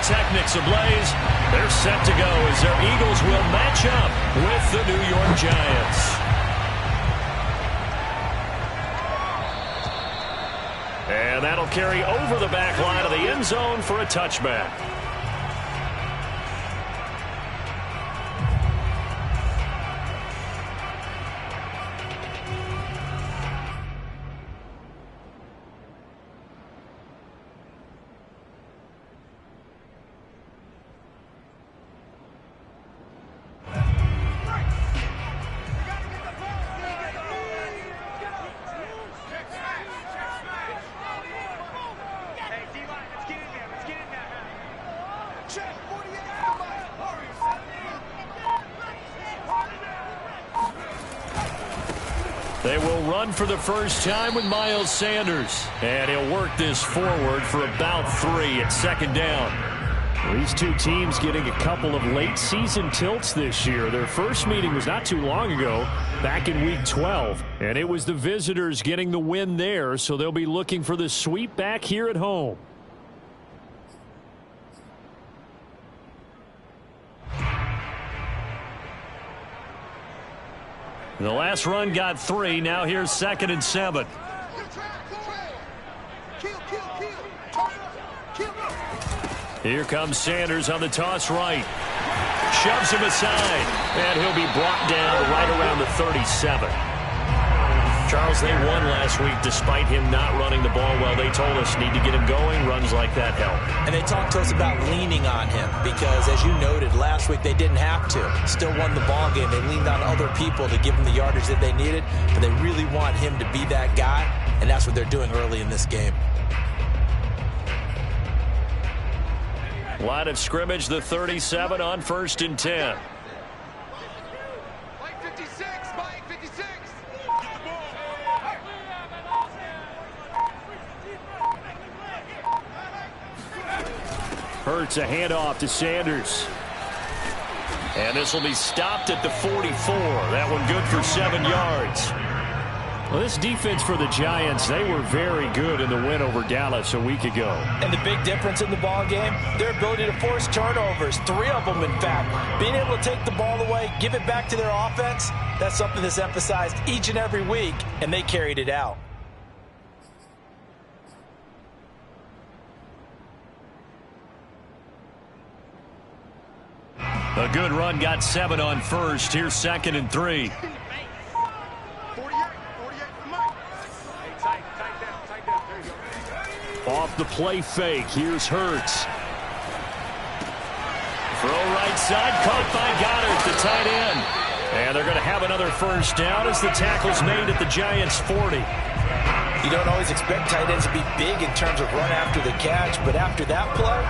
pyrotechnics ablaze. They're set to go as their Eagles will match up with the New York Giants. And that'll carry over the back line of the end zone for a touchback. They will run for the first time with Miles Sanders. And he'll work this forward for about 3 at second down. These two teams getting a couple of late season tilts this year. Their first meeting was not too long ago, back in week 12. And it was the visitors getting the win there, so they'll be looking for the sweep back here at home. The last run got 3. Now here's 2nd and 7. Here comes Sanders on the toss right. Shoves him aside. And he'll be brought down right around the 37. Charles, they won last week despite him not running the ball well. They told us need to get him going. Runs like that help. And they talked to us about leaning on him because, as you noted, last week they didn't have to. Still won the ball game. They leaned on other people to give them the yardage that they needed, but they really want him to be that guy, and that's what they're doing early in this game. Line of scrimmage, the 37 on 1st and 10. Hurts a handoff to Sanders. And this will be stopped at the 44. That one good for 7 yards. Well, this defense for the Giants, they were very good in the win over Dallas a week ago. And the big difference in the ball game, their ability to force turnovers, 3 of them in fact. Being able to take the ball away, give it back to their offense, that's something that's emphasized each and every week, and they carried it out. A good run got 7 on 1st. Here's 2nd and 3. Off the play fake. Here's Hurts. Throw right side. Caught by Goddard, the tight end. And they're going to have another first down as the tackle's made at the Giants' 40. You don't always expect tight ends to be big in terms of run after the catch, but after that play,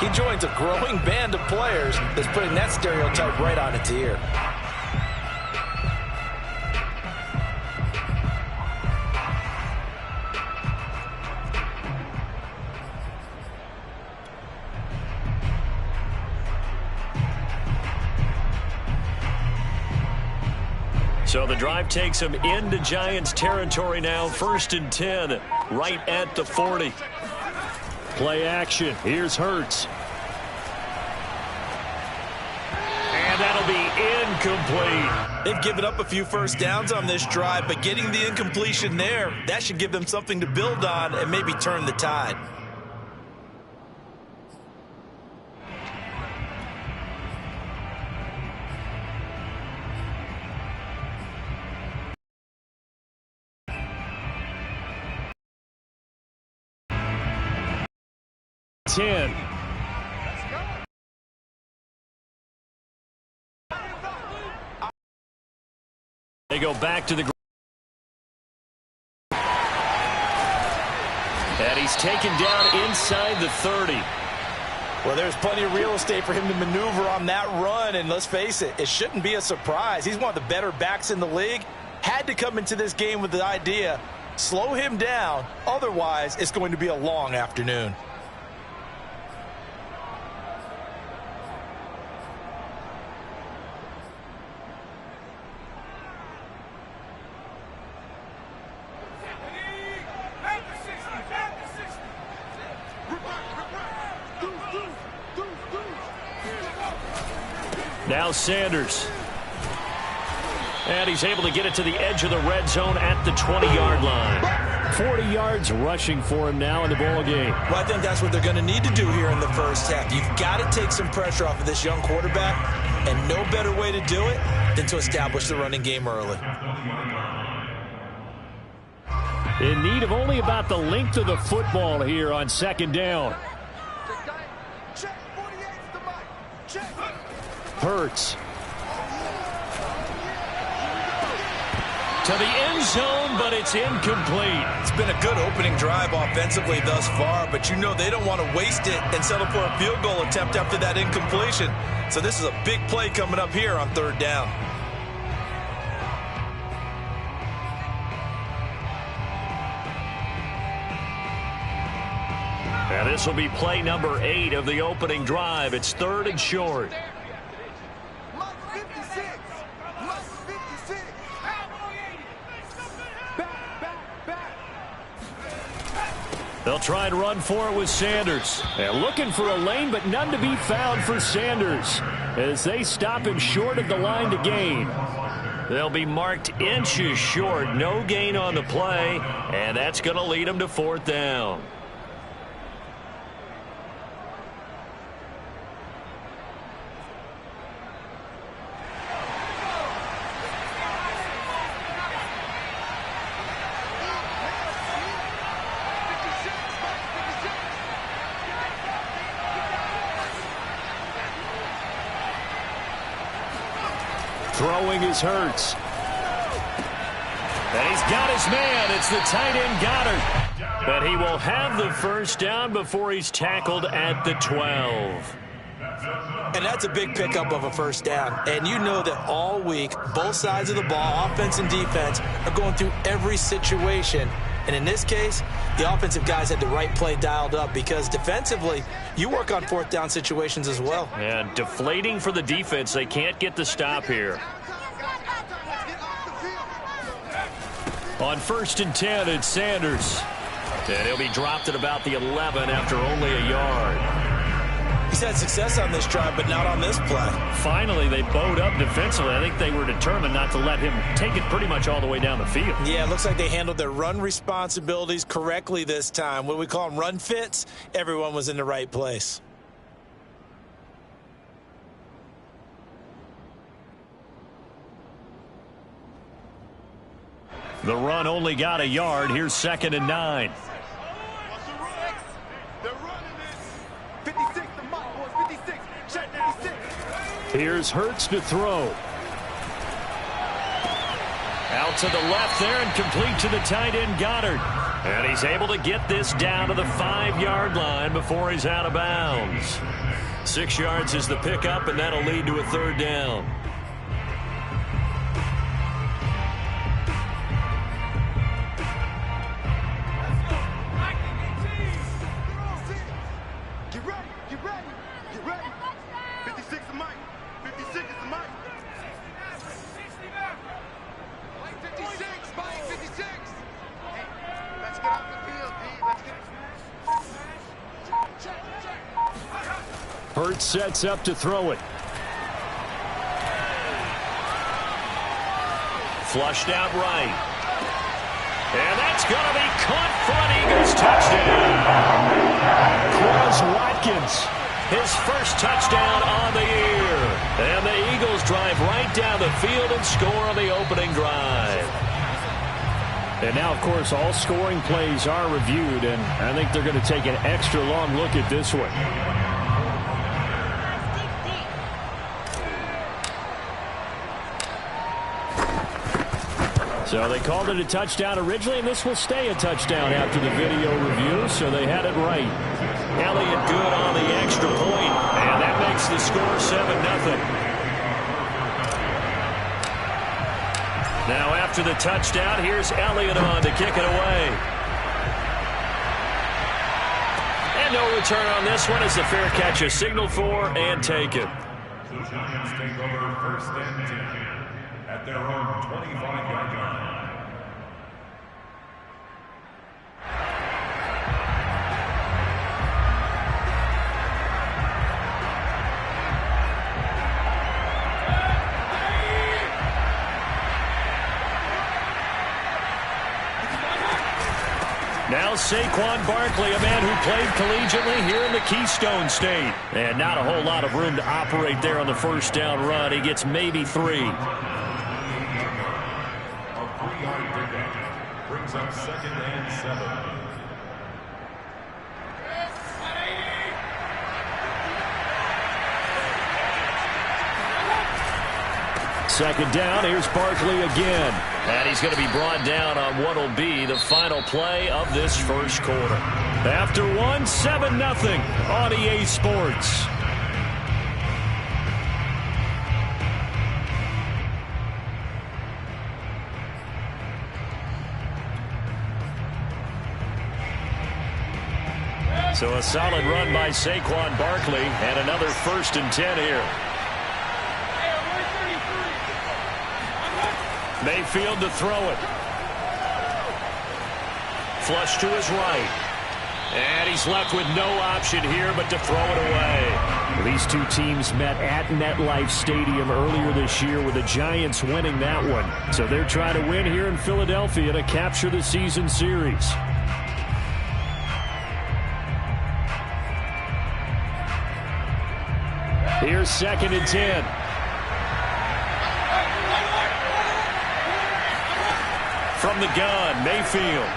he joins a growing band of players that's putting that stereotype right on its ear. So the drive takes him into Giants territory now. 1st and 10, right at the 40. Play action. Here's Hurts. And that'll be incomplete. They've given up a few first downs on this drive, but getting the incompletion there, that should give them something to build on and maybe turn the tide. They go back to the ground. And he's taken down inside the 30. Well, there's plenty of real estate for him to maneuver on that run, and let's face it, it shouldn't be a surprise. He's one of the better backs in the league. Had to come into this game with the idea, slow him down, otherwise it's going to be a long afternoon. Now Sanders. And he's able to get it to the edge of the red zone at the 20-yard line. 40 yards rushing for him now in the ball game. Well, I think that's what they're going to need to do here in the first half. You've got to take some pressure off of this young quarterback, and no better way to do it than to establish the running game early. In need of only about the length of the football here on second down. Hurts. To the end zone, but it's incomplete. It's been a good opening drive offensively thus far, but you know they don't want to waste it and settle for a field goal attempt after that incompletion. So this is a big play coming up here on third down. And this will be play number 8 of the opening drive. It's third and short. They'll try and run for it with Sanders. And looking for a lane, but none to be found for Sanders as they stop him short of the line to gain. They'll be marked inches short. No gain on the play, and that's going to lead them to fourth down. Throwing is Hurts. And he's got his man. It's the tight end Goddard. But he will have the first down before he's tackled at the 12. And that's a big pickup of a first down. And you know that all week, both sides of the ball, offense and defense, are going through every situation. And in this case, the offensive guys had the right play dialed up because defensively, you work on fourth down situations as well. And deflating for the defense. They can't get the stop here. On 1st and 10, it's Sanders. And he'll be dropped at about the 11 after only a yard. He's had success on this drive, but not on this play. Finally, they bowed up defensively. I think they were determined not to let him take it pretty much all the way down the field. Yeah, it looks like they handled their run responsibilities correctly this time. What we call them run fits, everyone was in the right place. The run only got a yard. Here's 2nd and 9. Here's Hurts to throw. Out to the left there and complete to the tight end Goddard. And he's able to get this down to the 5-yard line before he's out of bounds. 6 yards is the pickup, and that'll lead to a third down. Hurts sets up to throw it. Flushed out right. And that's going to be caught for an Eagles touchdown. Quez Watkins, his first touchdown on the year. And the Eagles drive right down the field and score on the opening drive. And now, of course, all scoring plays are reviewed, and I think they're going to take an extra long look at this one. So they called it a touchdown originally, and this will stay a touchdown after the video review, so they had it right. Elliott good on the extra point, and that makes the score 7-0. Now after the touchdown, here's Elliott on to kick it away. And no return on this one as the fair catch is signaled for and taken. The Giants take over 1st and 10 at their own 25-yard line. Now Saquon Barkley, a man who played collegiately here in the Keystone State. And not a whole lot of room to operate there on the first down run. He gets maybe 3. A 3-yard pickup brings up 2nd and 7. Second down, here's Barkley again. And he's going to be brought down on what will be the final play of this first quarter. After 7-0 on EA Sports. So a solid run by Saquon Barkley and another 1st and 10 here. Mayfield to throw it. Flush to his right. And he's left with no option here but to throw it away. These two teams met at MetLife Stadium earlier this year with the Giants winning that one. So they're trying to win here in Philadelphia to capture the season series. Here's 2nd and 10. From the gun, Mayfield.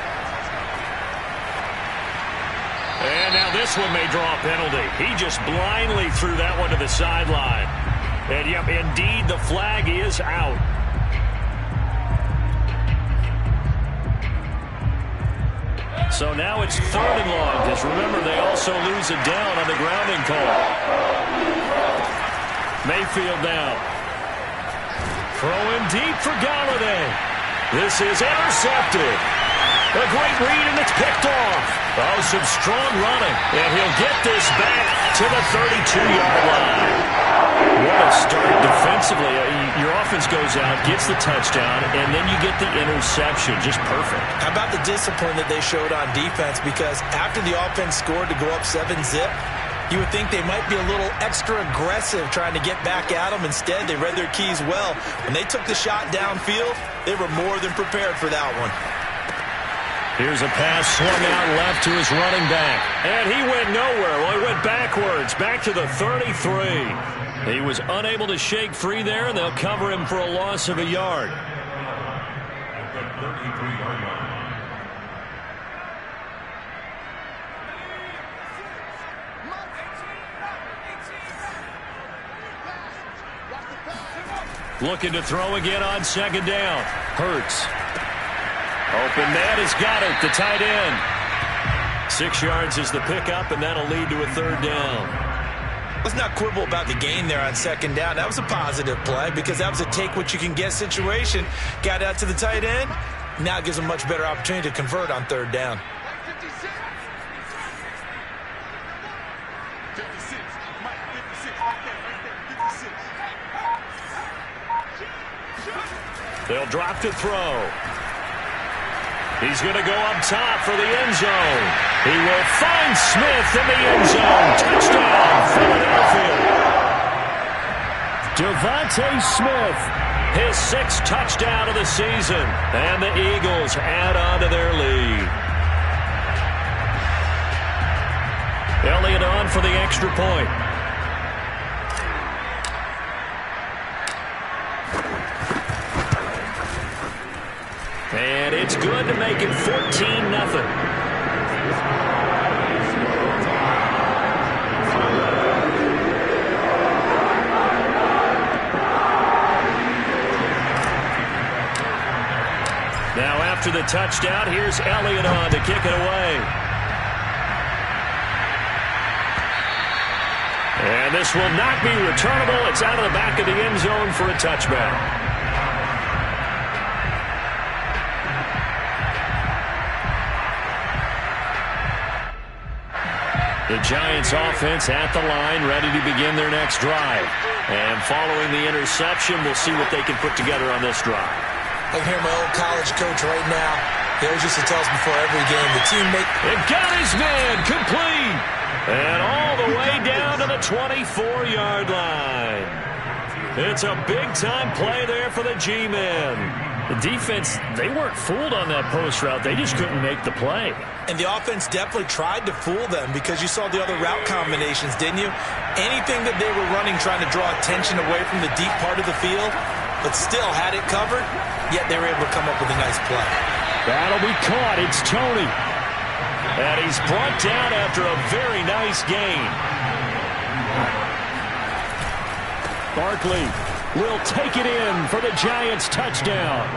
And now this one may draw a penalty. He just blindly threw that one to the sideline. And yep, indeed, the flag is out. So now it's 3rd and long, because remember, they also lose it down on the grounding call. Mayfield now. Throwing deep for Galladay. This is intercepted. A great read, and it's picked off. Oh, some strong running. And he'll get this back to the 32-yard line. What a start defensively. Your offense goes out, gets the touchdown, and then you get the interception. Just perfect. How about the discipline that they showed on defense? Because after the offense scored to go up 7-zip, you would think they might be a little extra aggressive trying to get back at them. Instead, they read their keys well. When they took the shot downfield, they were more than prepared for that one. Here's a pass swung out left to his running back. And he went nowhere. Well, he went backwards, back to the 33. He was unable to shake free there, and they'll cover him for a loss of a yard. At the 33-yard line. Looking to throw again on 2nd down. Hurts. Open man has got it, the tight end. 6 yards is the pickup, and that'll lead to a 3rd down. Let's not quibble about the gain there on 2nd down. That was a positive play because that was a take-what-you-can-get situation. Got out to the tight end. Now it gives a much better opportunity to convert on 3rd down. They'll drop to throw. He's going to go up top for the end zone. He will find Smith in the end zone. Touchdown, Philadelphia. Devontae Smith, his 6th touchdown of the season. And the Eagles add on to their lead. Elliott on for the extra point. And it's good to make it 14-0. Now after the touchdown, here's Elliott on to kick it away. And this will not be returnable. It's out of the back of the end zone for a touchback. The Giants offense at the line, ready to begin their next drive. And following the interception, we'll see what they can put together on this drive. I can hear my old college coach right now. He always used to tell us before every game, the teammate. It got his man complete. And all the way down to the 24-yard line. It's a big-time play there for the G-men. The defense, they weren't fooled on that post route. They just couldn't make the play. And the offense definitely tried to fool them because you saw the other route combinations, didn't you? Anything that they were running trying to draw attention away from the deep part of the field, but still had it covered, yet they were able to come up with a nice play. That'll be caught. It's Tony. And he's brought down after a very nice gain. Barkley will take it in for the Giants touchdown.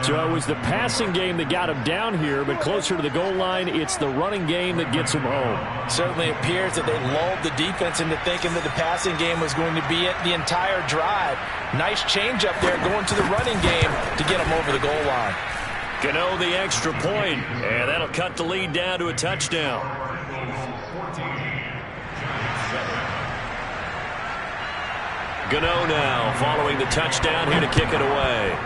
So it was the passing game that got him down here, but closer to the goal line, it's the running game that gets him home. Certainly appears that they lulled the defense into thinking that the passing game was going to be it the entire drive. Nice change up there going to the running game to get him over the goal line. Gano the extra point, and that'll cut the lead down to a touchdown. Gano now following the touchdown here to kick it away.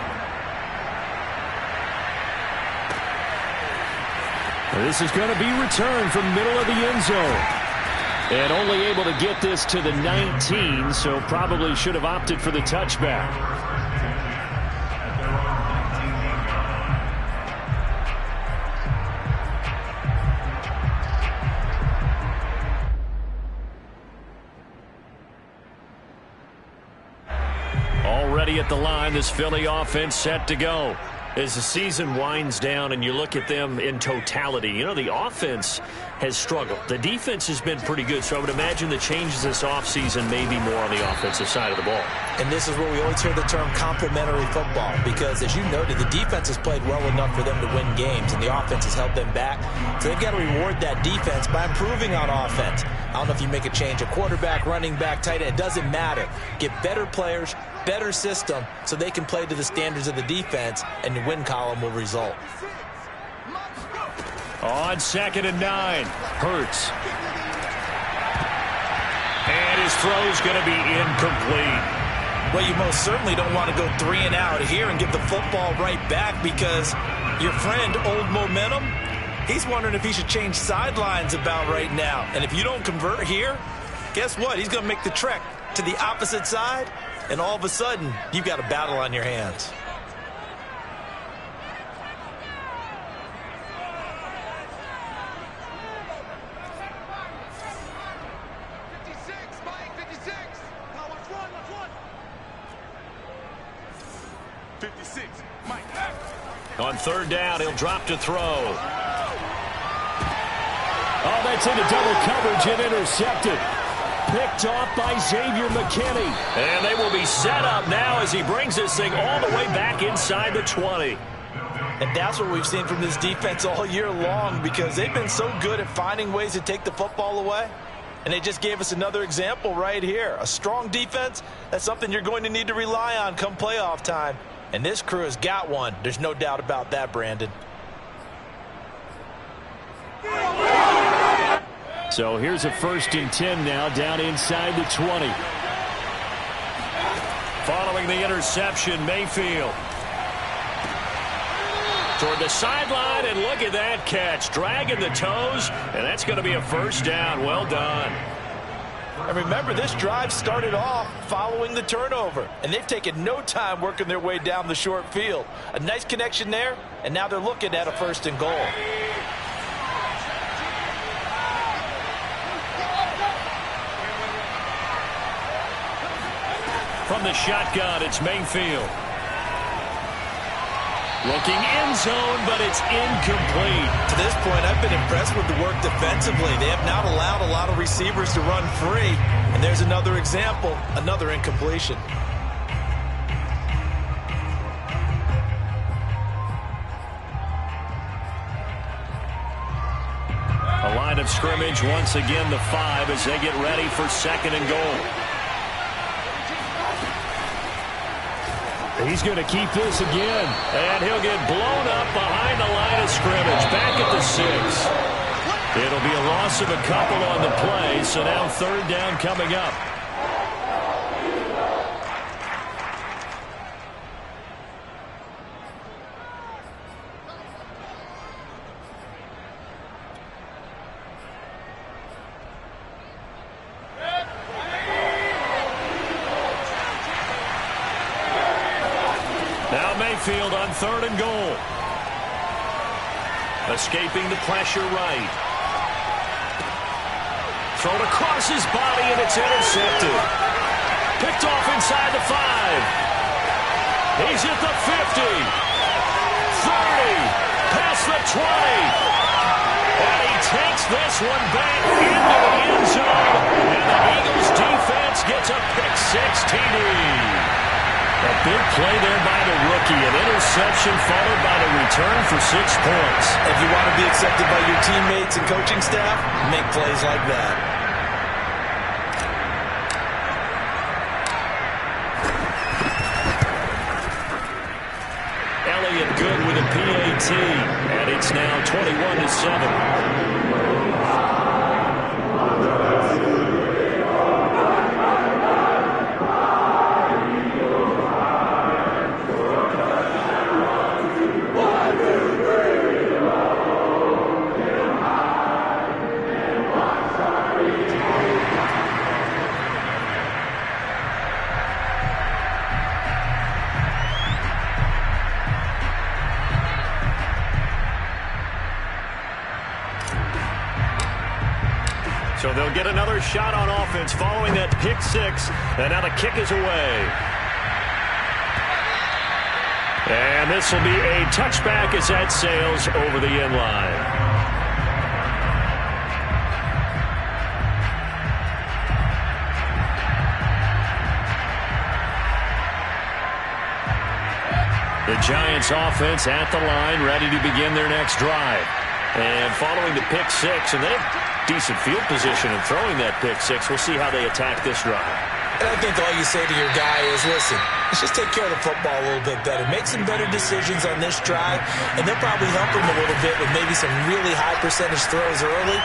This is going to be returned from middle of the end zone. And only able to get this to the 19, so probably should have opted for the touchback. Already at the line, this Philly offense set to go. As the season winds down and you look at them in totality, you know, the offense has struggled. The defense has been pretty good, so I would imagine the changes this offseason may be more on the offensive side of the ball. And this is where we always hear the term complementary football, because as you noted, the defense has played well enough for them to win games, and the offense has held them back. So they've got to reward that defense by improving on offense. I don't know if you make a change, a quarterback, running back, tight end, it doesn't matter. Get better players, better system, so they can play to the standards of the defense, and the win column will result. On 2nd and 9, Hurts. And his throw's going to be incomplete. Well, you most certainly don't want to go 3 and out here and get the football right back, because your friend, Old Momentum, he's wondering if he should change sidelines about right now. And if you don't convert here, guess what? He's going to make the trek to the opposite side, and all of a sudden, you've got a battle on your hands. On 3rd down, he'll drop to throw. Oh, that's into double coverage and intercepted. Picked off by Xavier McKinney. And they will be set up now as he brings this thing all the way back inside the 20. And that's what we've seen from this defense all year long, because they've been so good at finding ways to take the football away. And they just gave us another example right here. A strong defense, that's something you're going to need to rely on come playoff time. And this crew has got one. There's no doubt about that, Brandon. So here's a 1st and 10 now down inside the 20. Following the interception, Mayfield. Toward the sideline, and look at that catch. Dragging the toes, and that's going to be a 1st down. Well done. And remember, this drive started off following the turnover, and they've taken no time working their way down the short field. A nice connection there, and now they're looking at a 1st and goal. From the shotgun, it's Mayfield. Looking end zone, but it's incomplete. To this point, I've been impressed with the work defensively. They have not allowed a lot of receivers to run free. And there's another example, another incompletion. A line of scrimmage, once again the 5 as they get ready for 2nd and goal. He's going to keep this again, and he'll get blown up behind the line of scrimmage, back at the 6. It'll be a loss of a couple on the play, so now 3rd down coming up. Mayfield on 3rd and goal. Escaping the pressure right. Thrown across his body, and it's intercepted. Picked off inside the 5. He's at the 50. 30. Past the 20. And he takes this one back into the end zone. And the Eagles defense gets a pick-6 TD. A big play there by the rookie. An interception followed by the return for 6 points. If you want to be accepted by your teammates and coaching staff, make plays like that. Elliott good with a PAT. And it's now 21-7. So they'll get another shot on offense following that pick-6, and now the kick is away. And this will be a touchback as that sails over the end line. The Giants offense at the line, ready to begin their next drive. And following the pick-6, and they have decent field position in throwing that pick-6. We'll see how they attack this drive. And I think all you say to your guy is, listen, let's just take care of the football a little bit better. Make some better decisions on this drive, and they'll probably help him a little bit with maybe some really high percentage throws early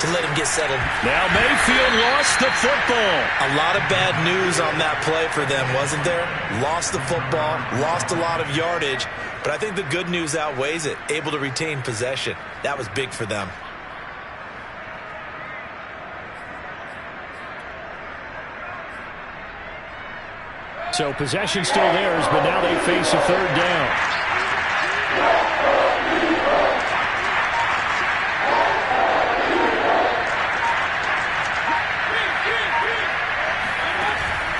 to let him get settled. Now Mayfield lost the football. A lot of bad news on that play for them, wasn't there? Lost the football, lost a lot of yardage, but I think the good news outweighs it. Able to retain possession. That was big for them. So possession still theirs, but now they face a 3rd down.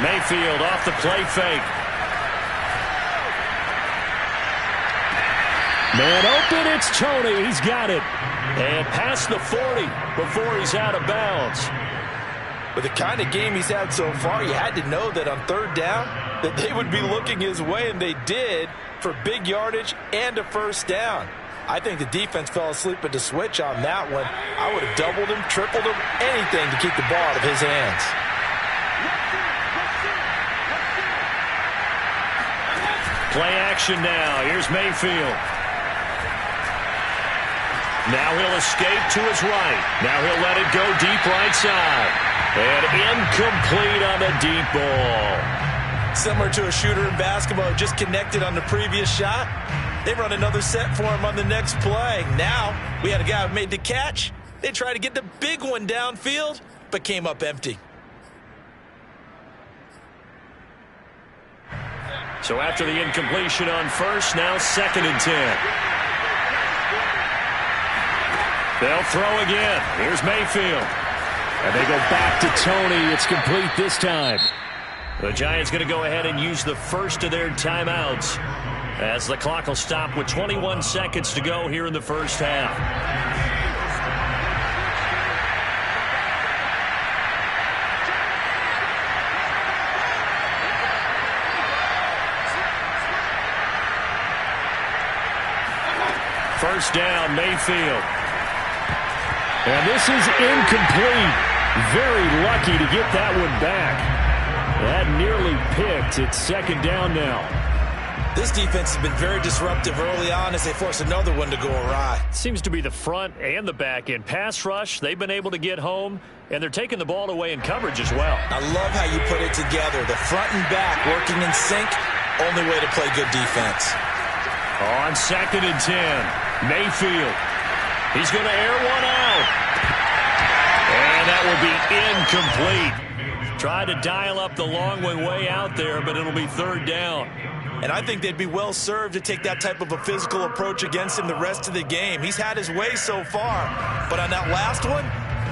Mayfield off the play fake. Man open, it's Tony. He's got it. And past the 40 before he's out of bounds. With the kind of game he's had so far, you had to know that on 3rd down that they would be looking his way, and they did, for big yardage and a 1st down. I think the defense fell asleep at the switch on that one. I would have doubled him, tripled him, anything to keep the ball out of his hands. Play action now. Here's Mayfield. Now he'll escape to his right. Now he'll let it go deep right side. And incomplete on the deep ball. Similar to a shooter in basketball who just connected on the previous shot. They run another set for him on the next play. Now we had a guy who made the catch. They tried to get the big one downfield, but came up empty. So after the incompletion on 1st, now 2nd and 10. They'll throw again. Here's Mayfield. And they go back to Tony. It's complete this time. The Giants going to go ahead and use the first of their timeouts as the clock will stop with 21 seconds to go here in the 1st half. First down, Mayfield. And this is incomplete. Very lucky to get that one back. That nearly picked. It's 2nd down now. This defense has been very disruptive early on as they force another one to go awry. Seems to be the front and the back end. Pass rush, they've been able to get home, and they're taking the ball away in coverage as well. I love how you put it together. The front and back working in sync. Only way to play good defense. On 2nd and 10, Mayfield. He's going to air one out. And that will be incomplete. Tried to dial up the long way out there, but it'll be 3rd down. And I think they'd be well served to take that type of a physical approach against him the rest of the game. He's had his way so far, but on that last one,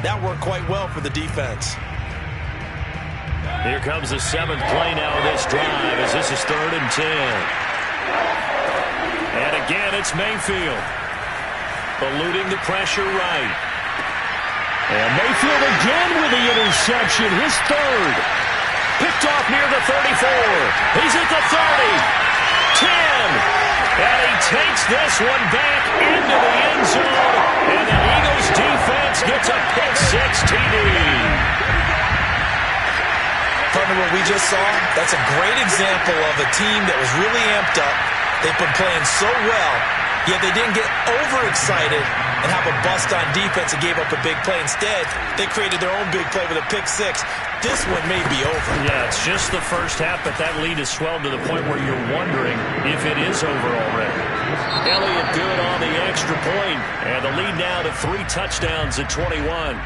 that worked quite well for the defense. Here comes the 7th play now of this drive as this is 3rd and 10. And again, it's Mayfield. Eluding the pressure right. And Mayfield again with the interception, his 3rd. Picked off near the 34. He's at the 30. 10. And he takes this one back into the end zone. And the Eagles defense gets a pick-6 TD. Partner, what we just saw, that's a great example of a team that was really amped up. They've been playing so well, yet they didn't get overexcited and have a bust on defense and gave up a big play. Instead, they created their own big play with a pick-6. This one may be over. Yeah, it's just the first half, but that lead has swelled to the point where you're wondering if it is over already. Elliott good on the extra point, and the lead now to 3 touchdowns at 21.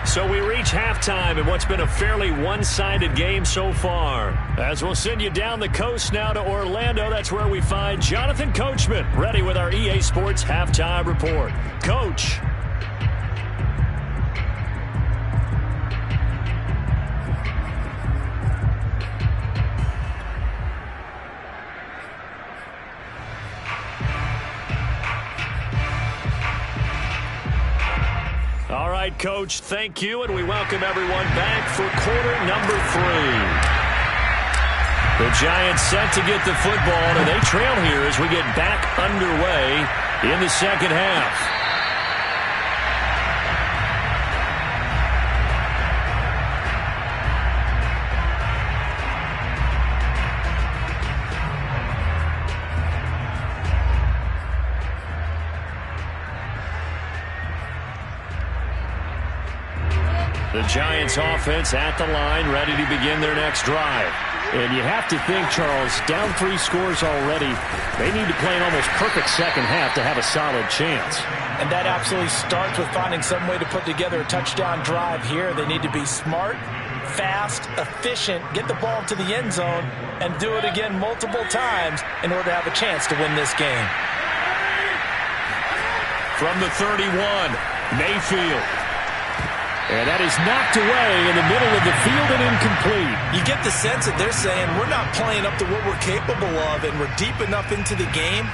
So we reach halftime in what's been a fairly one-sided game so far. As we'll send you down the coast now to Orlando, that's where we find Jonathan Coachman, ready with our EA Sports Halftime Report. Coach. All right, Coach, thank you, and we welcome everyone back for quarter number 3. The Giants set to get the football, and they trail here as we get back underway in the second half. The Giants offense at the line, ready to begin their next drive. And you have to think, Charles, down 3 scores already, they need to play an almost perfect second half to have a solid chance. And that absolutely starts with finding some way to put together a touchdown drive here. They need to be smart, fast, efficient, get the ball to the end zone, and do it again multiple times in order to have a chance to win this game. From the 31, Mayfield. And that is knocked away in the middle of the field and incomplete. You get the sense that they're saying we're not playing up to what we're capable of, and we're deep enough into the game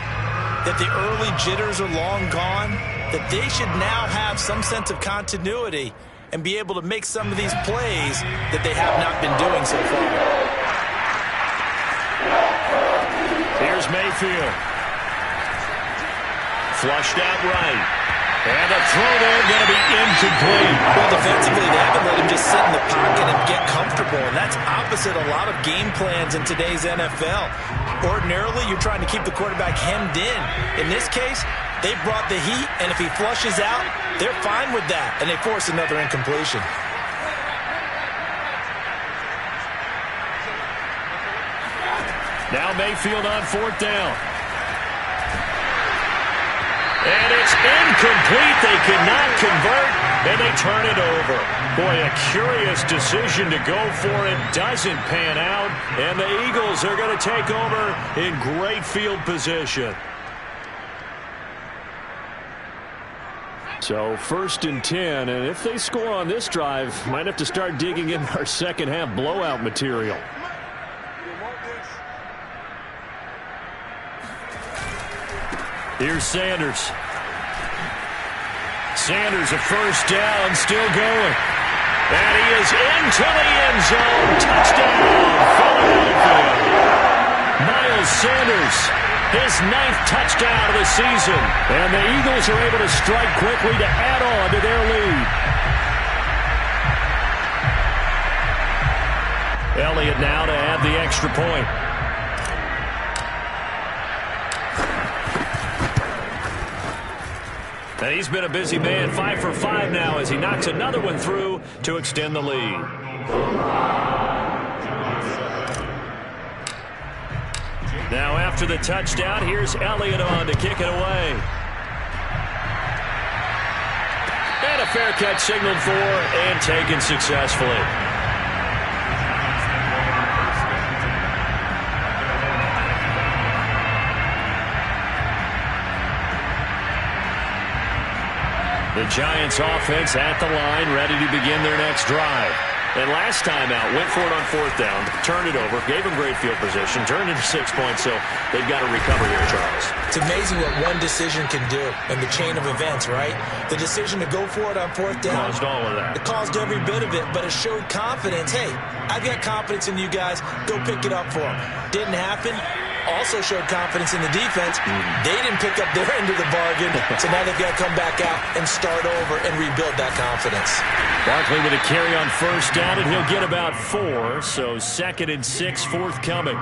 that the early jitters are long gone, that they should now have some sense of continuity and be able to make some of these plays that they have not been doing so far. Here's Mayfield. Flushed out right. And the throw there going to be incomplete. Well, defensively, they haven't let him just sit in the pocket and get comfortable, and that's opposite a lot of game plans in today's NFL. Ordinarily, you're trying to keep the quarterback hemmed in. In this case, they brought the heat, and if he flushes out, they're fine with that, and they force another incompletion. Now Mayfield on 4th down. And it's incomplete. They cannot convert, and they turn it over. Boy, a curious decision to go for it. Doesn't pan out, and the Eagles are going to take over in great field position. So 1st and 10, and if they score on this drive, might have to start digging in our second half blowout material. Here's Sanders. Sanders, a 1st down, still going. And he is into the end zone. Touchdown, Philadelphia. Miles Sanders, his 9th touchdown of the season. And the Eagles are able to strike quickly to add on to their lead. Elliott now to add the extra point. And he's been a busy man, 5 for 5 now as he knocks another one through to extend the lead. Now after the touchdown, here's Elliott on to kick it away. And a fair catch signaled for and taken successfully. The Giants offense at the line, ready to begin their next drive. And last time out, went for it on 4th down, turned it over, gave them great field position, turned into 6 points, so they've got to recover here, Charles. It's amazing what one decision can do in the chain of events, right? The decision to go for it on 4th down. Caused all of that. It caused every bit of it, but it showed confidence. Hey, I've got confidence in you guys. Go pick it up for them. Didn't happen. Also showed confidence in the defense. They didn't pick up their end of the bargain, so now they've got to come back out and start over and rebuild that confidence. Barkley with a carry on 1st down, and he'll get about 4, so 2nd and 6 forthcoming.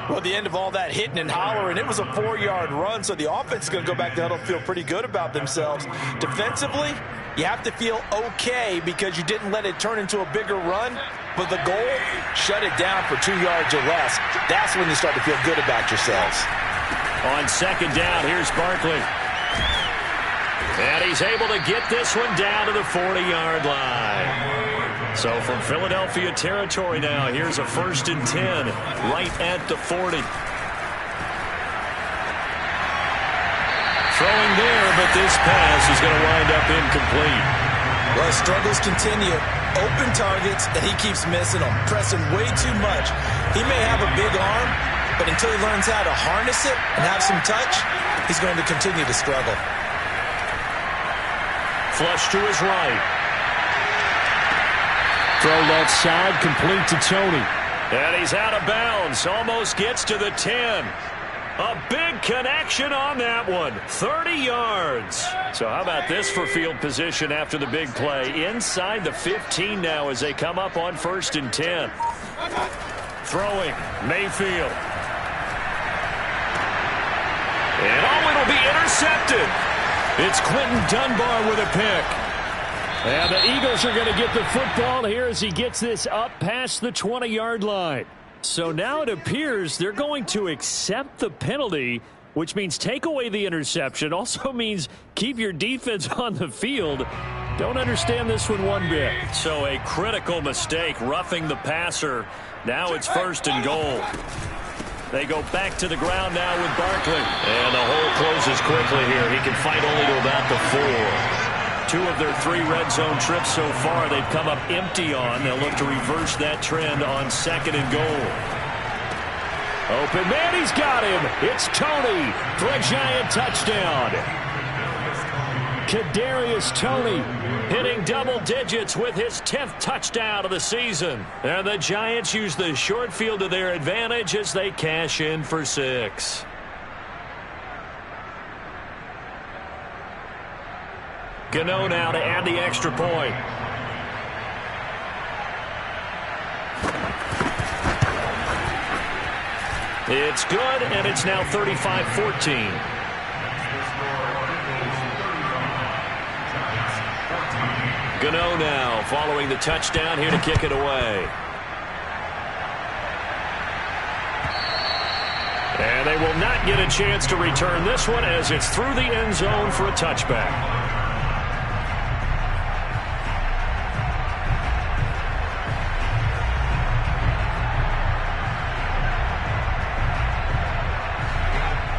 Well, the end of all that hitting and hollering, it was a 4-yard run, so the offense is going to go back to huddle, feel pretty good about themselves. Defensively, you have to feel okay because you didn't let it turn into a bigger run. But the goal, shut it down for 2 yards or less. That's when you start to feel good about yourselves. On 2nd down, here's Barkley. And he's able to get this one down to the 40-yard line. So from Philadelphia territory now, here's a 1st and 10 right at the 40. Throwing there, but this pass is going to wind up incomplete. Well, struggles continue. Open targets, and he keeps missing them, pressing way too much. He may have a big arm, but until he learns how to harness it and have some touch, he's going to continue to struggle. Flush to his right. Throw left side, complete to Tony. And he's out of bounds, almost gets to the 10. A big connection on that one. 30 yards. So how about this for field position after the big play? Inside the 15 now as they come up on 1st and 10. Throwing, Mayfield. And it'll be intercepted. It's Quentin Dunbar with a pick. And the Eagles are going to get the football here as he gets this up past the 20-yard line. So now it appears they're going to accept the penalty, which means take away the interception. Also means keep your defense on the field. Don't understand this one bit. So a critical mistake, roughing the passer. Now it's 1st and goal. They go back to the ground now with Barkley. And the hole closes quickly here. He can fight only to about the 4. 2 of their 3 red zone trips so far, they've come up empty on. They'll look to reverse that trend on 2nd and goal. Open man, he's got him. It's Tony for a Giant touchdown. Kadarius Toney hitting double digits with his 10th touchdown of the season. And the Giants use the short field to their advantage as they cash in for 6. Gano now to add the extra point. It's good, and it's now 35-14. Gano now following the touchdown here to kick it away. And they will not get a chance to return this one as it's through the end zone for a touchback.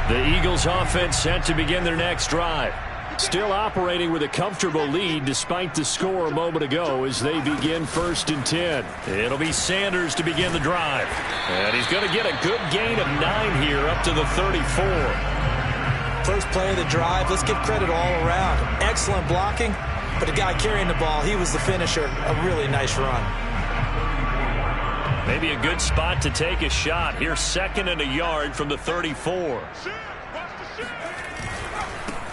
The Eagles offense set to begin their next drive. Still operating with a comfortable lead despite the score a moment ago as they begin 1st and 10. It'll be Sanders to begin the drive. And he's going to get a good gain of 9 here up to the 34. First play of the drive, let's give credit all around. Excellent blocking, but the guy carrying the ball, he was the finisher. A really nice run. Maybe a good spot to take a shot. Here's 2nd and a yard from the 34.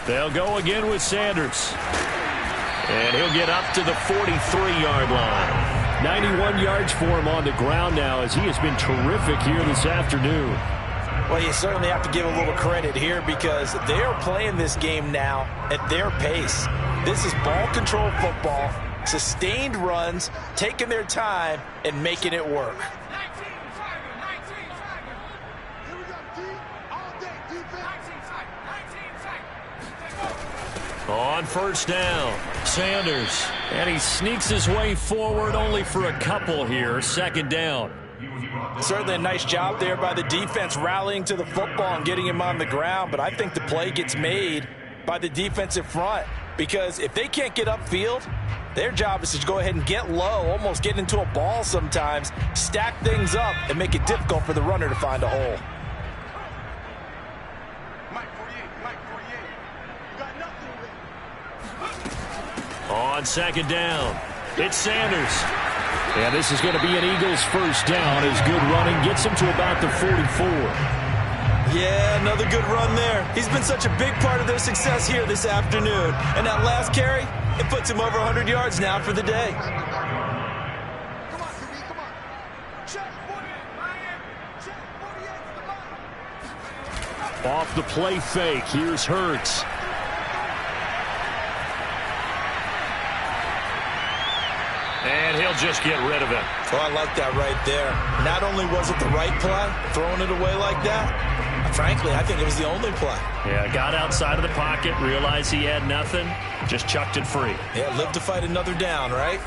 They'll go again with Sanders. And he'll get up to the 43-yard line. 91 yards for him on the ground now as he has been terrific here this afternoon. Well, you certainly have to give a little credit here because they are playing this game now at their pace. This is ball control football. Sustained runs, taking their time, and making it work. On 1st down, Sanders. And he sneaks his way forward only for a couple here. 2nd down. Certainly a nice job there by the defense rallying to the football and getting him on the ground. But I think the play gets made by the defensive front. Because if they can't get upfield, their job is to go ahead and get low, almost get into a ball sometimes, stack things up, and make it difficult for the runner to find a hole. On second down, it's Sanders. And this is going to be an Eagles first down as good running gets him to about the 44. Yeah, another good run there. He's been such a big part of their success here this afternoon. And that last carry, it puts him over 100 yards now for the day. Off the play fake, here's Hurts. And he'll just get rid of it. Oh, I like that right there. Not only was it the right play, throwing it away like that, frankly, I think it was the only play. Yeah, got outside of the pocket, realized he had nothing, just chucked it free. Yeah, live to fight another down, right?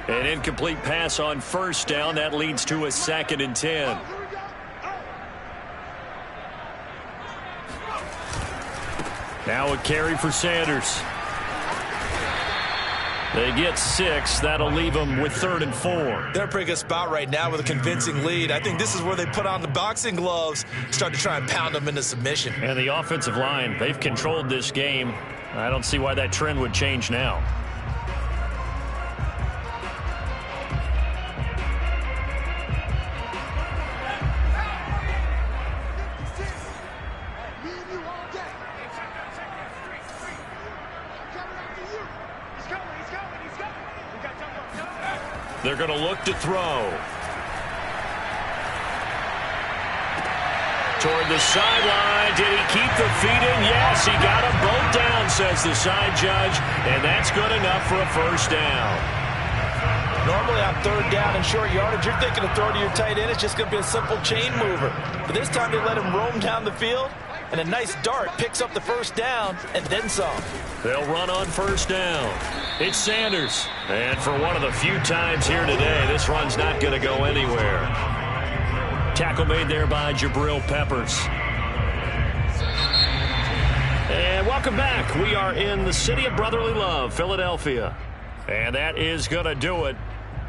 An incomplete pass on first down. That leads to a 2nd and 10. Now a carry for Sanders. They get 6. That'll leave them with 3rd and 4. They're in a pretty good spot right now with a convincing lead. I think this is where they put on the boxing gloves, start to try and pound them into submission. And the offensive line, they've controlled this game. I don't see why that trend would change now. They're going to look to throw. Toward the sideline. Did he keep the feet in? Yes, he got them both down, says the side judge. And that's good enough for a first down. Normally on 3rd down and short yardage, you're thinking to throw to your tight end. It's just going to be a simple chain mover. But this time they let him roam down the field. And a nice dart picks up the first down and then some. They'll run on first down. It's Sanders. And for one of the few times here today, this run's not going to go anywhere. Tackle made there by Jabril Peppers. And welcome back. We are in the city of brotherly love, Philadelphia. And that is going to do it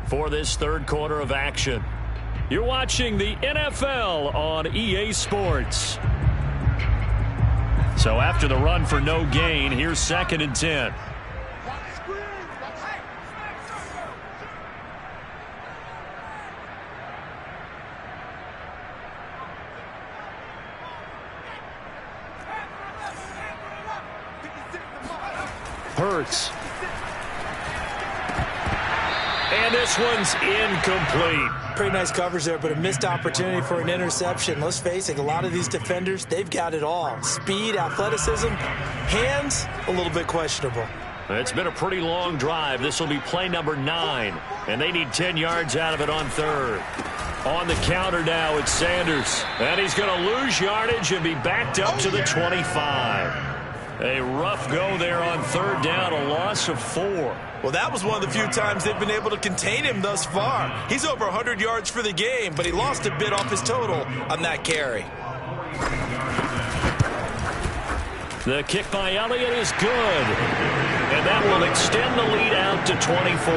for this 3rd quarter of action. You're watching the NFL on EA Sports. So after the run for no gain, here's 2nd and 10. Hurts. And this one's incomplete. Pretty nice coverage there, but a missed opportunity for an interception. Let's face it, a lot of these defenders, they've got it all. Speed, athleticism, hands, a little bit questionable. It's been a pretty long drive. This will be play number 9, and they need 10 yards out of it on 3rd. On the counter now, it's Sanders. And he's going to lose yardage and be backed up to the 25. A rough go there on 3rd down, a loss of 4. Well, that was one of the few times they've been able to contain him thus far. He's over 100 yards for the game, but he lost a bit off his total on that carry. The kick by Elliott is good. And that will extend the lead out to 24.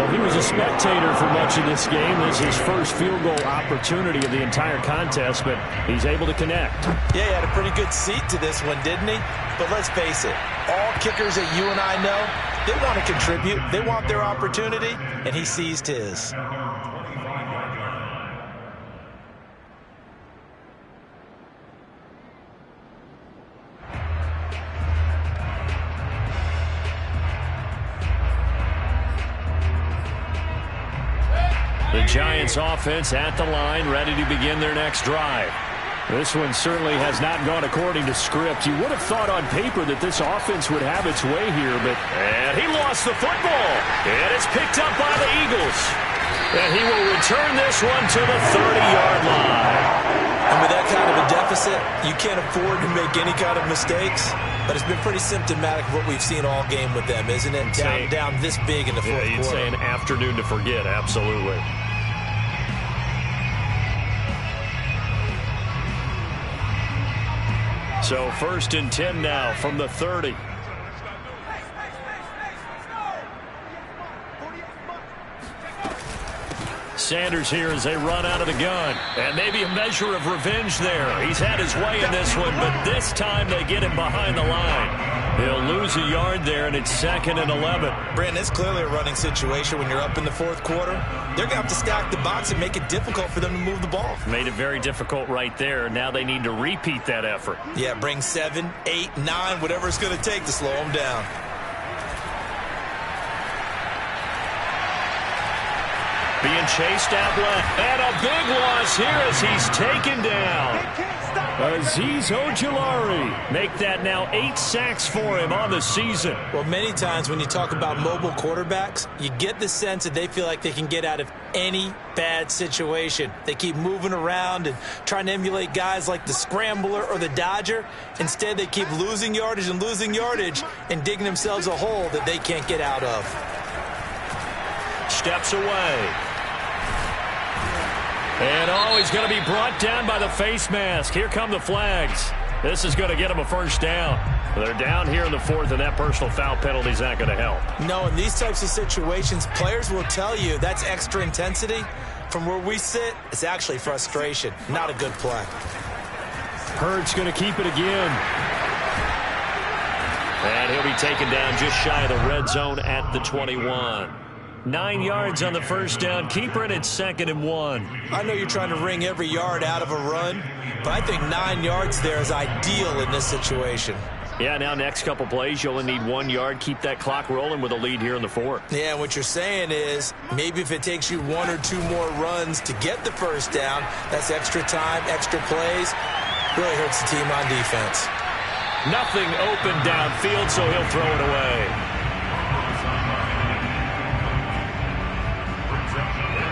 Well, he was a spectator for much of this game. This is his first field goal opportunity of the entire contest, but he's able to connect. Yeah, he had a pretty good seat to this one, didn't he? But let's face it, all kickers that you and I know, they want to contribute. They want their opportunity, and he seized his. The Giants offense at the line, ready to begin their next drive. This one certainly has not gone according to script. You would have thought on paper that this offense would have its way here, but... And he lost the football. And it's picked up by the Eagles. And he will return this one to the 30-yard line. And with that kind of a deficit, you can't afford to make any kind of mistakes. But it's been pretty symptomatic of what we've seen all game with them, isn't it? Down this big in the fourth quarter. You'd say an afternoon to forget, absolutely. So 1st and 10 now from the 30. Sanders here as they run out of the gun. And maybe a measure of revenge there. He's had his way in this one, but this time they get him behind the line. He'll lose a yard there, and it's 2nd and 11. Brandon, it's clearly a running situation when you're up in the fourth quarter. They're going to have to stack the box and make it difficult for them to move the ball. Made it very difficult right there. Now they need to repeat that effort. Yeah, bring 7, 8, 9, whatever it's going to take to slow them down. Being chased out left. And a big loss here as he's taken down. Azeez Ojulari. Make that now 8 sacks for him on the season. Well, many times when you talk about mobile quarterbacks, you get the sense that they feel like they can get out of any bad situation. They keep moving around and trying to emulate guys like the Scrambler or the Dodger. Instead, they keep losing yardage and digging themselves a hole that they can't get out of. Steps away. And he's going to be brought down by the face mask. Here come the flags. This is going to get him a first down. They're down here in the 4th, and that personal foul penalty is not going to help. No, in these types of situations, players will tell you that's extra intensity. From where we sit, it's actually frustration. Not a good play. Hurts going to keep it again. And he'll be taken down just shy of the red zone at the 21. 9 yards on the first down. Keeper it at 2nd and 1. I know you're trying to wring every yard out of a run, but I think 9 yards there is ideal in this situation. Yeah, now next couple plays, you only need 1 yard. Keep that clock rolling with a lead here in the 4th. Yeah, what you're saying is maybe if it takes you 1 or 2 more runs to get the first down, that's extra time, extra plays. Really hurts the team on defense. Nothing open downfield, so he'll throw it away.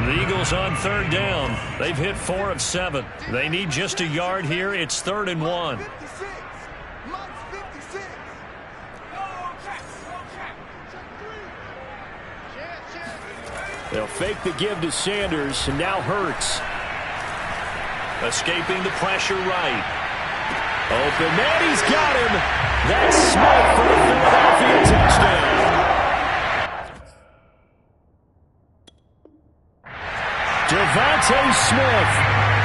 The Eagles on 3rd down. They've hit 4 of 7. They need just a yard here. It's 3rd and 1. They'll fake the give to Sanders, and now Hurts. Escaping the pressure right. Open man, he's got him. That's Smith for the Philadelphia touchdown. Devontae Smith,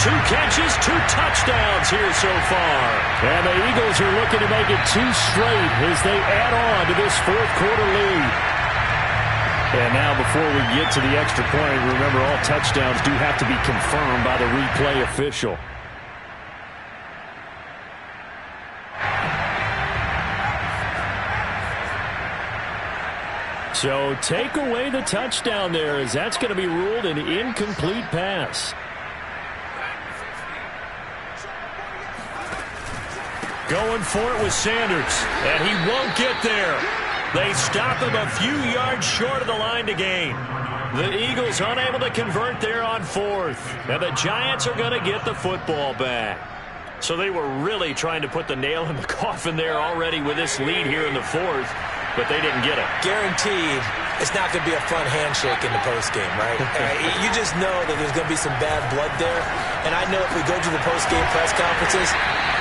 2 catches, 2 touchdowns here so far. And the Eagles are looking to make it 2 straight as they add on to this 4th quarter lead. And now before we get to the extra point, remember all touchdowns do have to be confirmed by the replay official. So take away the touchdown there, as that's going to be ruled an incomplete pass. Going for it with Sanders, and he won't get there. They stop him a few yards short of the line to gain. The Eagles unable to convert there on 4th, and the Giants are going to get the football back. So they were really trying to put the nail in the coffin there already with this lead here in the 4th. But they didn't get it. Guaranteed, it's not going to be a fun handshake in the postgame, right? You just know that there's going to be some bad blood there. And I know if we go to the postgame press conferences,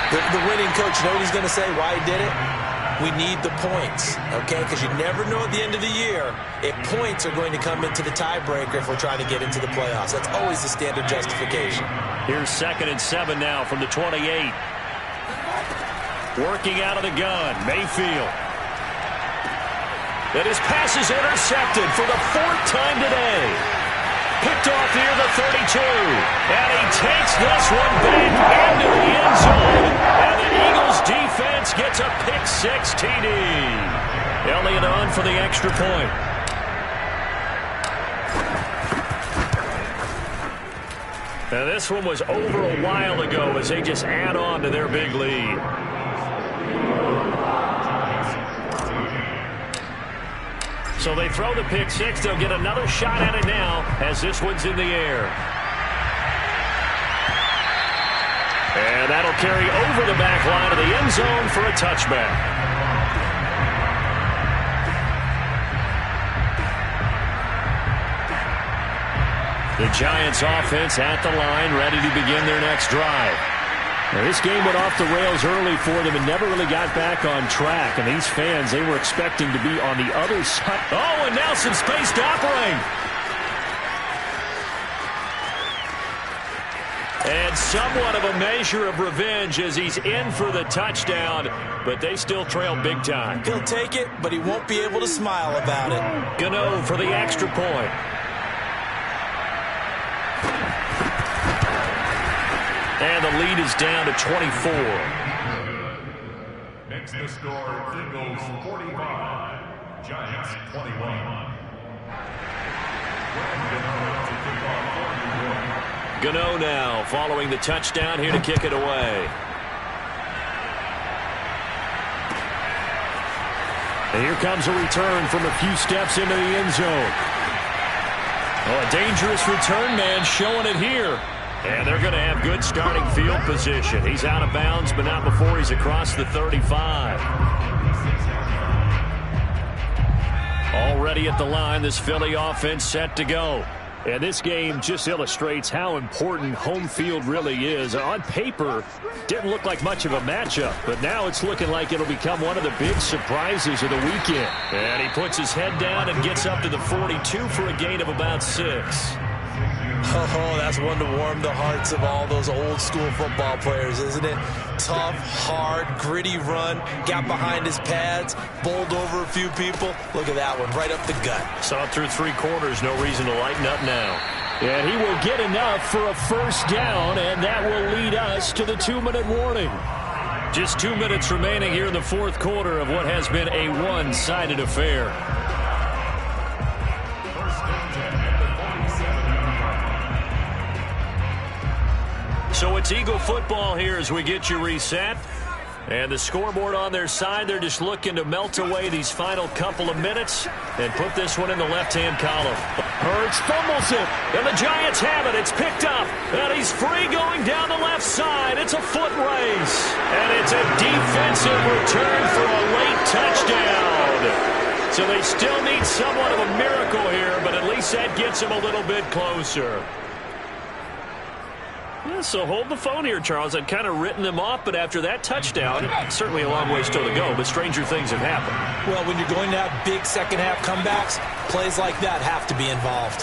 the winning coach, you know what he's going to say, why he did it? We need the points, okay? Because you never know at the end of the year if points are going to come into the tiebreaker if we're trying to get into the playoffs. That's always the standard justification. Here's 2nd and 7 now from the 28. Working out of the gun, Mayfield. And his pass is intercepted for the 4th time today. Picked off near the 32. And he takes this one back into the end zone. And the Eagles defense gets a pick-6 TD. Elliott on for the extra point. Now this one was over a while ago as they just add on to their big lead. So they throw the pick-6. They'll get another shot at it now as this one's in the air. And that'll carry over the back line of the end zone for a touchback. The Giants offense at the line, ready to begin their next drive. Now, this game went off the rails early for them and never really got back on track. And these fans, they were expecting to be on the other side. Oh, and now some space to operate. And somewhat of a measure of revenge as he's in for the touchdown, but they still trail big time. He'll take it, but he won't be able to smile about it. Gano for the extra point. And the lead is down to 24. Makes the score Eagles 45, Giants 21. Gano now following the touchdown here to kick it away. And here comes a return from a few steps into the end zone. Oh, a dangerous return man showing it here. And they're going to have good starting field position. He's out of bounds, but not before he's across the 35. Already at the line, this Philly offense set to go. And this game just illustrates how important home field really is. On paper, didn't look like much of a matchup, but now it's looking like it'll become one of the big surprises of the weekend. And he puts his head down and gets up to the 42 for a gain of about 6. Oh, that's one to warm the hearts of all those old school football players, isn't it? Tough, hard, gritty run, got behind his pads, bowled over a few people. Look at that one, right up the gut. Saw it through 3 quarters, no reason to lighten up now. And he will get enough for a first down, and that will lead us to the 2-minute warning. Just 2 minutes remaining here in the fourth quarter of what has been a one-sided affair. So it's Eagle football here as we get you reset. And the scoreboard on their side, they're just looking to melt away these final couple of minutes and put this one in the left-hand column. Hurts fumbles it, and the Giants have it. It's picked up, and he's free going down the left side. It's a foot race, and it's a defensive return for a late touchdown. So they still need somewhat of a miracle here, but at least that gets them a little bit closer. Yeah, so hold the phone here, Charles. I'd kind of written them off, but after that touchdown, certainly a long way still to go, but stranger things have happened. Well, when you're going to have big second-half comebacks, plays like that have to be involved.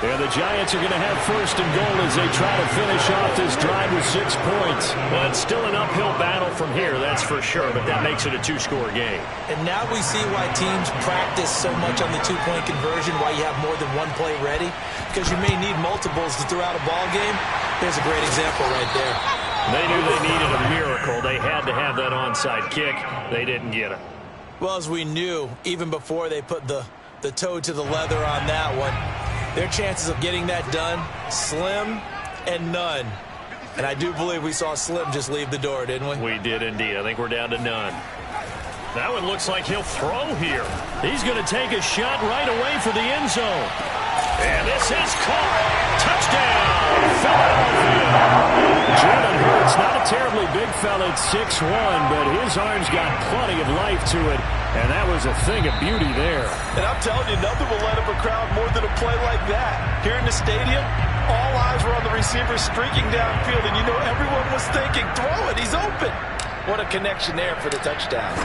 Yeah, the Giants are going to have first and goal as they try to finish off this drive with 6 points. Well, it's still an uphill battle from here, that's for sure, but that makes it a 2-score game. And now we see why teams practice so much on the 2-point conversion, why you have more than one play ready, because you may need multiples to throw out a ball game. There's a great example right there. They knew they needed a miracle. They had to have that onside kick. They didn't get it. Well, as we knew, even before they put the toe to the leather on that one, their chances of getting that done, slim and none. And I do believe we saw Slim just leave the door, didn't we? We did indeed. I think we're down to none. That one looks like he'll throw here. He's going to take a shot right away for the end zone. And this is caught. Touchdown, Philadelphia. Jalen Hurts, not a terribly big fella at 6'1", but his arms got plenty of life to it. And that was a thing of beauty there. And I'm telling you, nothing will light up a crowd more than a play like that. Here in the stadium, all eyes were on the receiver streaking downfield, and you know everyone was thinking, throw it, he's open. What a connection there for the touchdown.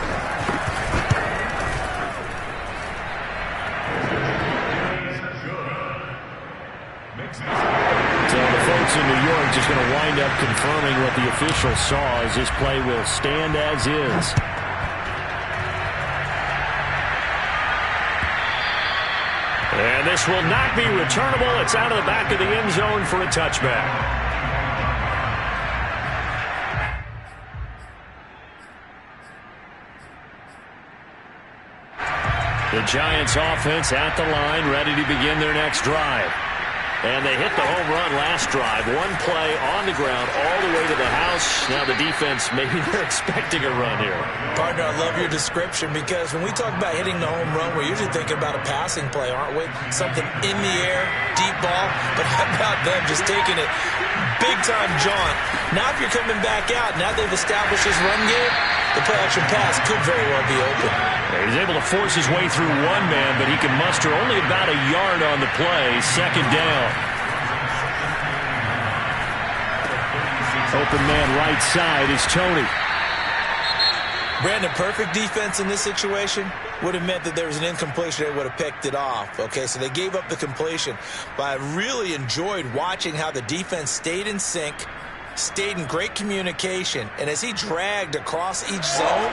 So the folks in New York just going to wind up confirming what the officials saw as this play will stand as is. And this will not be returnable. It's out of the back of the end zone for a touchback. The Giants offense at the line, ready to begin their next drive. And they hit the home run last drive. One play on the ground all the way to the house. Now the defense, maybe they're expecting a run here. Partner, I love your description because when we talk about hitting the home run, we're usually thinking about a passing play, aren't we? Something in the air, deep ball. But how about them just taking it big-time jaunt? Now if you're coming back out, now they've established this run game, the play-action pass could very well be open. He's able to force his way through one man, but he can muster only about a yard on the play. Second down. Open man right side is Tony. Brandon, perfect defense in this situation would have meant that there was an incompletion. They would have picked it off. Okay, so they gave up the completion. But I really enjoyed watching how the defense stayed in sync, stayed in great communication, and as he dragged across each zone,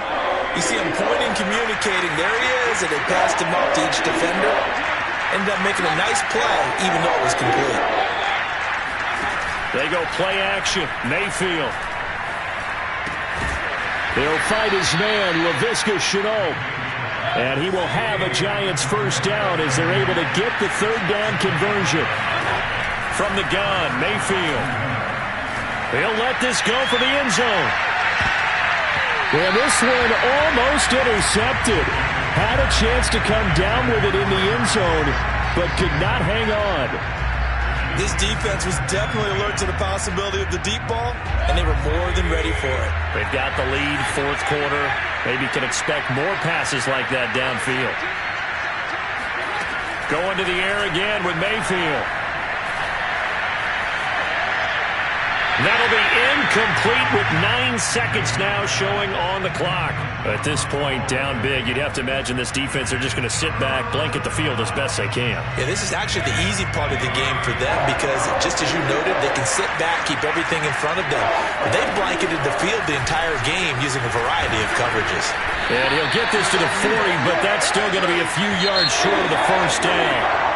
you see him pointing, communicating. There he is, and they passed him up to each defender. Ended up making a nice play, even though it was complete. They go play action. Mayfield. He'll fight his man, Laviska Shenault. And he will have a Giants first down as they're able to get the third down conversion. From the gun, Mayfield. He'll let this go for the end zone. And this one almost intercepted. Had a chance to come down with it in the end zone, but could not hang on. This defense was definitely alert to the possibility of the deep ball, and they were more than ready for it. They've got the lead, fourth quarter. Maybe can expect more passes like that downfield. Going to the air again with Mayfield. That'll be incomplete with 9 seconds now showing on the clock. At this point, down big, you'd have to imagine this defense are just going to sit back, blanket the field as best they can. Yeah, this is actually the easy part of the game for them because, just as you noted, they can sit back, keep everything in front of them. But they've blanketed the field the entire game using a variety of coverages. And he'll get this to the 40, but that's still going to be a few yards short of the first down.